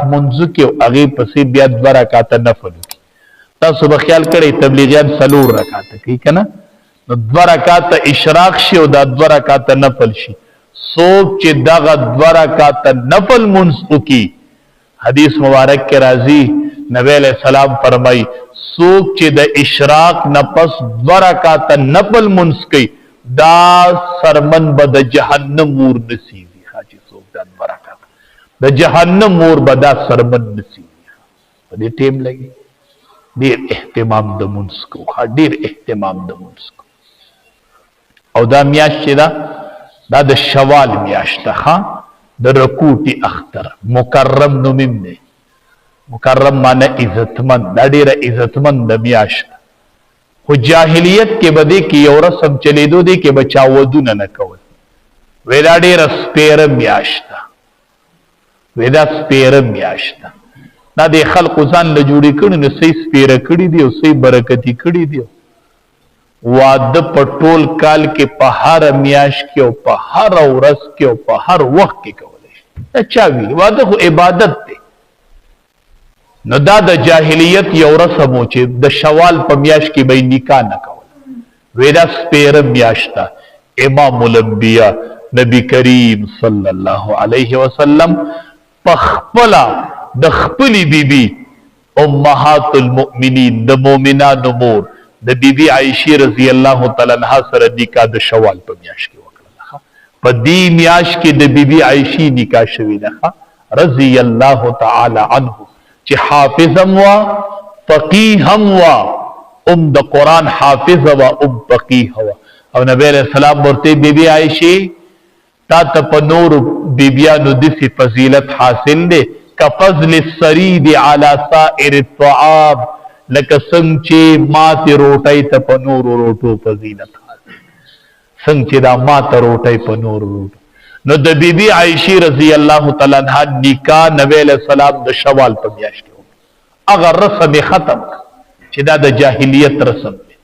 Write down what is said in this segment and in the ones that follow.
منځ کې هغه پسې بیا 2 رکعات نفل کی. تاسو به خیال کړئ تبلیغیان 4 رکعات کوي کنه، نو 2 رکعات اشراق شي او دا 2 رکعات نفل شي. څوک چې دغه 2 رکعات نفل منځ کی، حدیث مبارک کې راځي نبی علیہ السلام فرمای څوک چې د اشراق نه پس 2 رکعات نفل منځ کوي دا سرمن به د جهنم اور نصیب حاجی. څوک دا 2 رکعات د جهنم اور بدا سرمن نسی په دې ټیم لګي. ډیر اهتمام د منځ کو، ډیر اهتمام د منځ کو. او دا میاشت دا د شوال میاشت ده، د رکوټي اختر مکرم نومیم دی. مکرم معنی عزتمند، دا ډیره عزتمند د میاشت. خو جاهلیت کې بده کې یو رسم چلیدو دی کې بچا ودونه نه کول، وې دا ډیره سپیره میاشت ده، ودا سپیره میاشت دا د خلقو ځان له جوړې کړي نو صحیح سپیره کړي دي او صحیح برکتی کړي دي. واده په ټول کال کې په هر میاشت کې او په هر ورځ کې او په هر وخت کې کولی شي. دا چا ویل واده خو عبادت دی. نو دا د جاهلیت یو رسم و چې د شوال په میاشت کې به نکاح نه کول، ودا سپیره میاشت ده. امام الانبیاء نبی کریم صلی الله علیه وسلم پخپلا د خپلی بیبی امهات المؤمنین د مؤمنانو مور د بیبی عائشہ رضی الله تعالی عنها سره نکاح د شوال په میاشت کې وکړه. په دې میاشت کې د بیبی عائشہ نکاح شوی ده رضی الله تعالی عنه چې حافظ هم وا فقیه هم وا، د قرآن حافظ وا فقیه وا. او نبی علیہ السلام ورته بیبی عائشہ تا ته په نور بیبیانو دسی فضیلت حاصل دی کفضل السرید علی سائر الطعام، لکه څنګه چې ماته روټۍ ته په نور روټو فضیلت حاصل، څنګه چې دا ماته روټۍ په نور روټو. نو د بیبی عائشہ رضی الله تعالی عنها نکاح نبی علیہ السلام د شوال په میاشت کې هغه رسم ختم چې دا د جاهلیت رسم دی.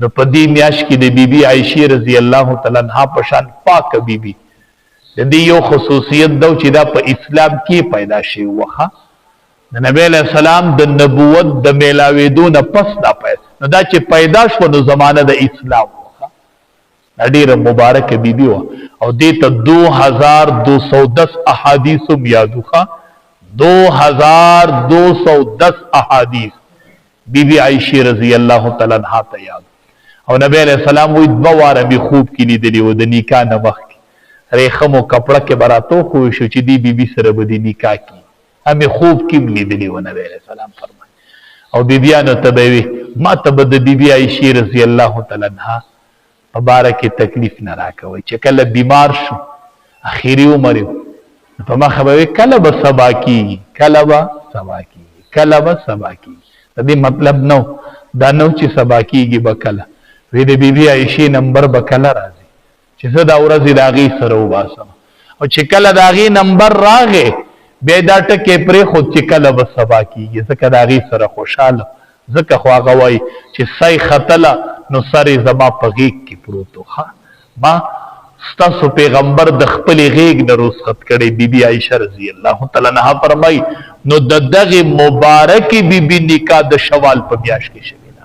نو په دې میاشت کې د بیبی عائشہ رضی الله تعالی عنها په شان پاک بیبی د دې یو خصوصیت دا چې دا په اسلام کې پیدا شوی وخه. د نبی علیہ السلام د نبوت د میلاویدو نه پس دا پیدا، نو دا چې پیدا شو نو زمانه د اسلام وخه. دا ډیره مبارک بیبی و او دې ته 2210 احادیث یادوخه. 2210 احادیث بیبی عائشہ رضی الله تعالی عنها ته یاد. او نبی علیہ السلام وی 2 واره به خوب کې لیدلی و د نکاح نه وخت ریخم و کپڑا کے براتو خوی شو چی دی بی بی سر بدی نکاح کی ہمیں خوب کم لیدلی و نبی علیہ السلام فرمائے. او بی بیانو تبیوی ما تبد بی بی عائشہ رضی اللہ تعالی عنہ مبارک تکلیف نہ راکوی چی کل بیمار شو اخیری عمریو فما خبروی کل با سبا کی کل با سبا کی کل با سبا کی. دی مطلب نو دا نو چی سبا کی گی با کل وی دی بی بی عائشہ نمبر با کل راز چې زه دا ورځې د هغې سره وباسم، او چې کله د هغې نمبر راغی بیا دا ټکې پرېښود چې کله به سبا کېږي، ځکه د هغې سره خوشحاله. ځکه خو هغه وایي چې سای ختله نو سر یې زما په غېږ کې پروت و. ما ستاسو پیغمبر د خپلې غېږ نه رخصت کړی. بیبي عایشه رضی الله تعالی عنها فرمایي نو د دغې مبارکې بیبي نکاح د شوال په میاشت کې شوې ده.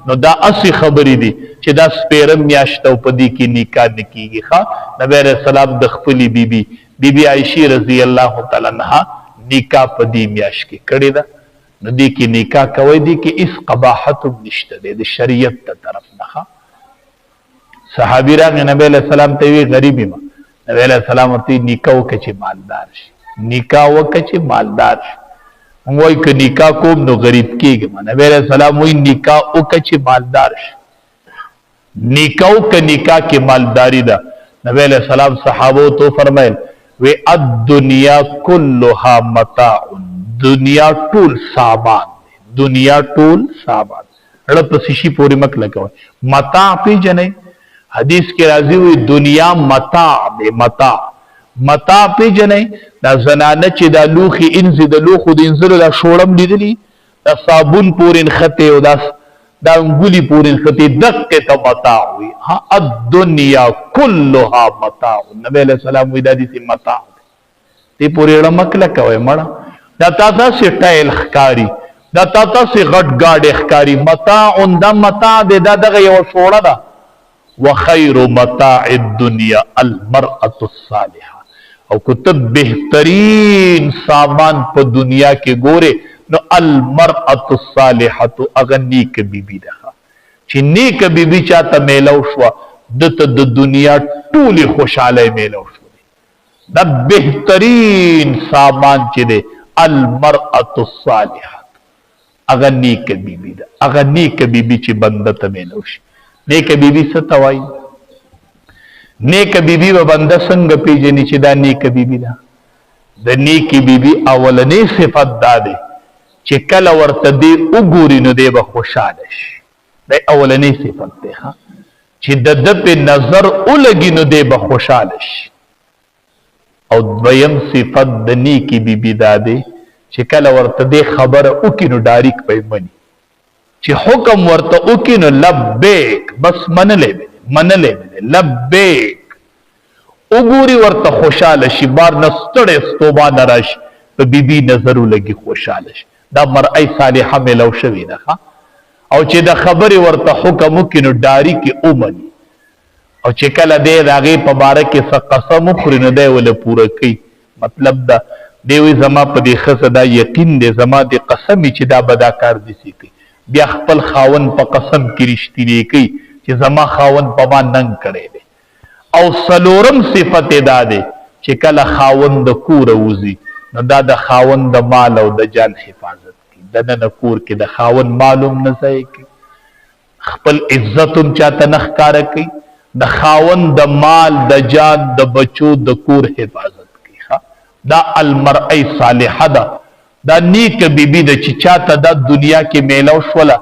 نو دا اصلی خبری دی چې دا سپیرم میاشت او پدی کی نکاح نکیږي. نبی علیہ السلام د خپلی بیبی عائشہ رضی اللہ تعالی عنہا نکاح پدی میاشت کې کړی ده. نو دی کی نکاح کوي دی کی اس قباحت نشته د شریعت ته طرف نه. صحابی راغی نبی علیہ السلام ته وی غریبی ما، نبی علیہ السلام ورته نکاح وکړي مالدار شي، نکاح وکړي مالدار شي. وای که نکاح کوم نو غریب کېږم. نبی علیہ السلام وی نکاح وکړي مالدار شي. نکاح که نکاح کې مالداری ده. نبی علیہ السلام صحابو تو فرمایل وی الدنیا کلها متاع، دنیا ټول سامان، دنیا ټول سامان. اړه په شي پوری مک لګوي. متاع پیژنې حدیث کې راځي وی دنیا متاع دی. متاع پیژنې دا زنانه چې دا لوخي انځي د لوخو د انځلو دا شوړم لیدلی دا صابون پورین خطه او دا انګولي پورین خطه دقه ته متاع وي. ها الدنیا كلها متاع. نبی علیہ السلام وی دا دي متاع دی پوری اړه مک لګوي مړه. دا تا سے ټایل ښکاری، دا تا سے غټ گاډی ښکاری، متاع دا متاع دی، دا دغه یو شوړه ده. وخیر متاع الدنیا المرأة الصالحه، او کته بهترین سامان په دنیا کې ګوره نو المرأة الصالحه اغه نیک بیبی ده. چې نیک بیبی چاته میلو شو دته د دنیا ټولي خوشاله میلو شو. دا بهترین سامان چې دی المرأة الصالحه اغه نیک بیبی ده. اغه نیک بیبی چې بنده ته میلو شي. نیک بیبی څه ته وایي؟ نیک بیبی و بنده څنګه پیژني چې دا نیک بیبی ده؟ د نیکی بیبی اولنی صفت دا دی چې کله ورته دی وګوري نو دی به خوشاله شي. دا اولنی صفت دی چې د ده په نظر ولګي نو دی به خوشاله شي. او دویم صفت د نیکی بیبی دا دی چې کله ورته دی خبره وکړي نو ډایرک به مني. چې حکم ورته وکړي نو لبیک بس منلې لبیک. وګوري ورته خوشاله شي، بار نه ستړی ستوبه نه راشي، په بیبي نظر ولګي خوشاله شي. دا مرأی صالحه میلو شوې ده. او چې د خبرې ورته حکم وکړي نو ډایرک ومني. او چې کله دی د هغې په باره کې څه قسم وخوري نو دی ولې پوره کوي. مطلب دا دی وایي زما په دې ښځه دا یقین دی، زما د قسم چې دا به دا کار داسې کوي. بیا خپل خاوند په قسم کې رښتینی کوي چې زما خاوند په ما ننګ کړی دی. او څلورم صفت دا دی چې کله خاوند د کوره وځي نو دا د خاوند د مال او د جان حفاظت کوي. دننه کور کې د خاوند معلوم نه ځای کوي، خپل عزت هم چاته نه ښکاره کوي، د خاوند د مال د جان د بچو د کور حفاظت کوي. دا المرأی صالحه ده. دا نیک بیبی ده چې چاته دا دنیا کې میلو شوله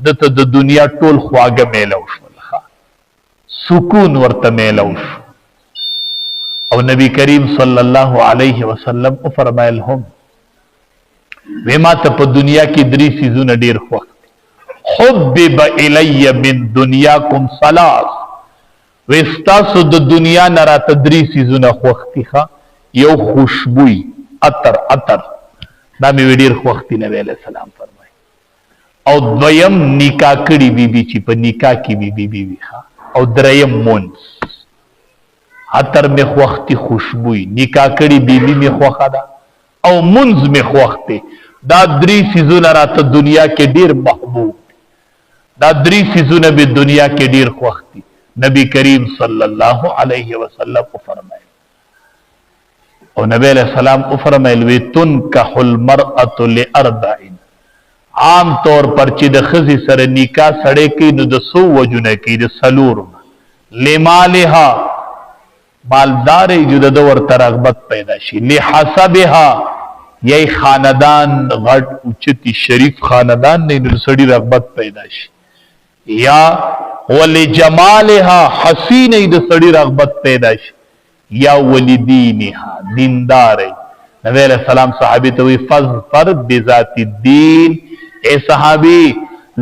دته د دنیا ټول خواږه میلو شوله، سکون ورته میلو شو. او نبی کریم صلی الله علیه وسلم فرمایل هم وی ما ته په دنیا کې درې څیزونه ډیر خوښ دي. حبب الی من دنیاکم ثلاث، وی ستاسو د دنیا نه راته درې څیزونه خوښ دي. یو خوشبوی، عطر دا مې ډیر خوښ دي نبی علیہ السلام فرمایي. او دویم نکاح کړي بیبي چې په نکاح کې بیبي وي. او دریم منځ، عطر مې خوښ دي، خوشبوی، نکاح کړي بیبي مې خوښه ده او منځ مې خوښ دی. دا درې څیزونه راته دنیا کې ډیر محبوب دي. دا درې څیزونه مې دنیا کې ډیر خوښ دي. نبی کریم صلی الله علیه وسلم فرمایي. او نبی علیہ السلام فرمایل وی تنکح المرأة لأربع، عام طور پر چې د ښځې سره نکاح سړی کوي نو د څو وجونه کوي؟ د څلورو. لمالها، مالداري جو د ورته رغبت پیدا شي. لحسبها، یی خاندان غټ اوچتی شریف خاندان نه نو سړی رغبت پیدا شي. یا ولجمالها، حسینه د سړی رغبت پیدا شي. یا ولدینها، دینداری. نبی علیہ السلام صحابی ته وی فظفر بذات الدین، اے صحابی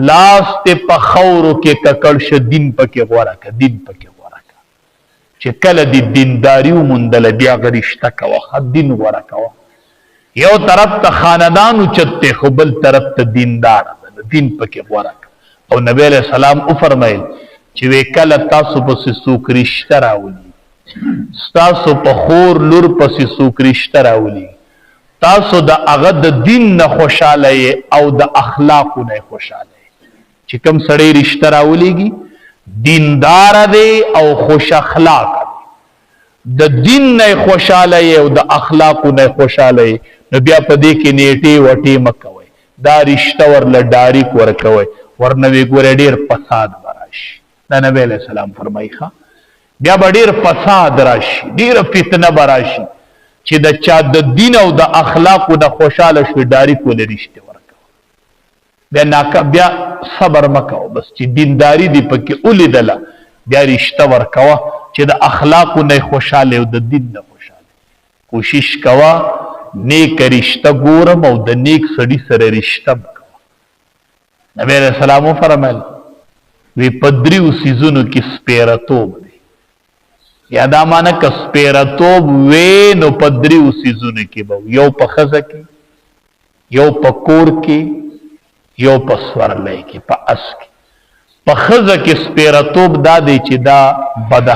لاس ته په خورو کې ککړ شه، دین پکې غوړه کا، دین پکې غوړه کا. چې کله د دینداری وموندله بیا غریشته کوه، دین غوړه کوه. یو طرف ته خاندان اوچت خو بل طرف ته دیندار ده، دین پکې غوړه کا. او نبی علیہ السلام فرمایل چې وی کله تاسو پسې څوک رشته راولي، ستاسو په خور لور پسې څوک رشته راولي، تاسو د هغه د دین نه خوشاله او د اخلاقو نه خوشاله. چې کوم سړی رشته راولېږي دیندار دی او خوش اخلاق دی، د دین نه خوشاله او د اخلاقو نه خوشاله، نو بیا په دې کې نیټې وټې مه کوئ. دا رشته ورله ډایرک ورکوئ، ورنه وی ګوره ډېر فساد به راشي. دا نبی علیہ السلام فرمایي بیا به ډېر فساد راشي، ډېره فتنه به راشي. چې د چا د دین او د اخلاقو نه خوشاله شوي ډایرک ولې رشته ورکوه. بیا صبر مه کوه، بس چې دینداري دې پکې ولیدله بیا رشته ورکوه چې د اخلاقو نه خوشاله او د دین نه خوشاله. کوشش کوه نیک رشته ګورم او د نیک سړي سره رشته کوه. نبی علیہ السلام فرمایل وی په دریو څیزونو کې سپیرتوب دی. یا دا معنی که سپیرتوب وی نو په دریو څیزونو کې به یو په ښځه کې، یو په کور کې یو په سورلۍ کې په اس کې په ښځه کې سپېرتوب دا دی چې دا بده